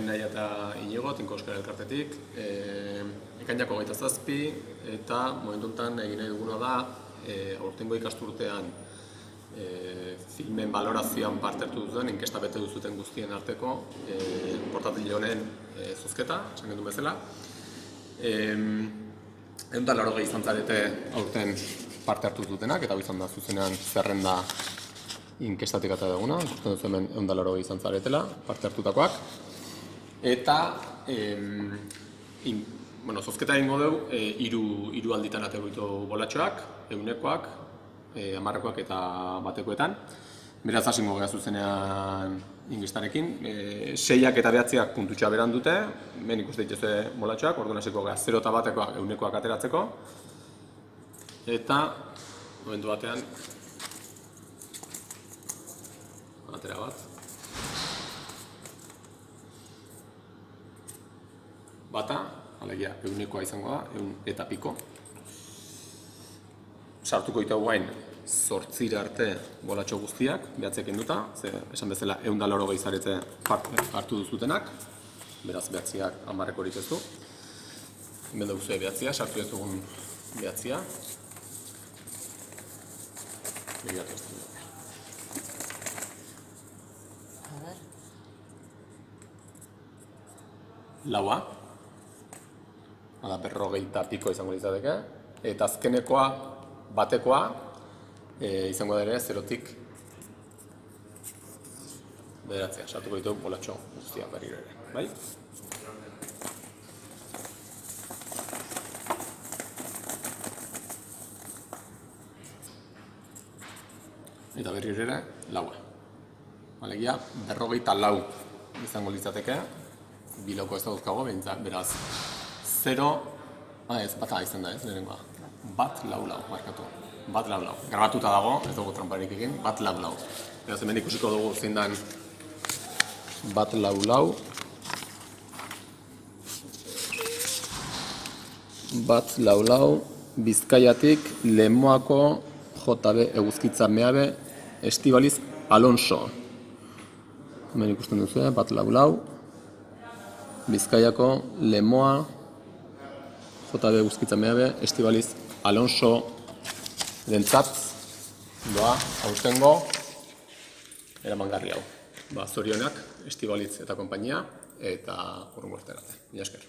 Naia eta Inigo, Tinko Euskara Elkartetik, ekainako 27, eta momentu honetan egin nahi duguna da, aurtengo ikasturtean filmen balorazioan parte hartu duten, inkesta bete duzuten guztien arteko, portatil honen zozketa, esan gendu bezala. 180 izan zarete aurten parte hartu dutenak, eta hau izan da zuzenean zerrenda inkestatik eta duguna, ikusten dut hemen 180 izan zaretela, parte hartutakoak. Eta, zozketa egingo dugu, hiru alditan ateko ditu bolatxoak, 100koak, 10koak eta batekoetan. Beraz, hasingo gara zuzenean inkestarekin. 6ak eta 9ak puntutxoa beran dute, hemen ikuste dituzue bolatxoak, orduan hasiko gara 0 eta batekoak 100koak ateratzeko. Eta, momentu batean, atera bat. Bata, alegia, 100koa izango da, 100 eta piko. Sartuko ditu guain 8 arte bolatxo guztiak, behatzekin duta, esan bezala 180 zarete hartu duzutenak, beraz behatziak 10 horik ez du. Hemen duguzue behatzia, sartu ez dugun behatzia. Laua, bada 50 piko izango litzateke, eta azkenekoa batekoa izango da ere 0tik 9, sartuko ditu bolatxo guztiak berriro ere, bai? Eta berriro ere laua. Alegia, 54 izango litzateke, biloko ez da duzkago, beraz 0, ez bata izan da ez, lehenengoa. Bat lau markatu. Bat lau. Grabatuta dago, ez dugu tramparik egin, bat lau. Beraz, hemen ikusiko dugu zein dan bat lau. Bat lau, Bizkaiatik, Lemoako, JB Eguzkitza Meabe, Estibaliz Alonso. Hemen ikusten duzu, bat lau. Bizkaiako, Lemoa, JB Eguzkitza Meabe, Estibaliz Alonso dentzat doa aurtengo eramangarri hau. Zorionak, Estibaliz eta konpainia, eta hurrengo urtera arte. Mila esker.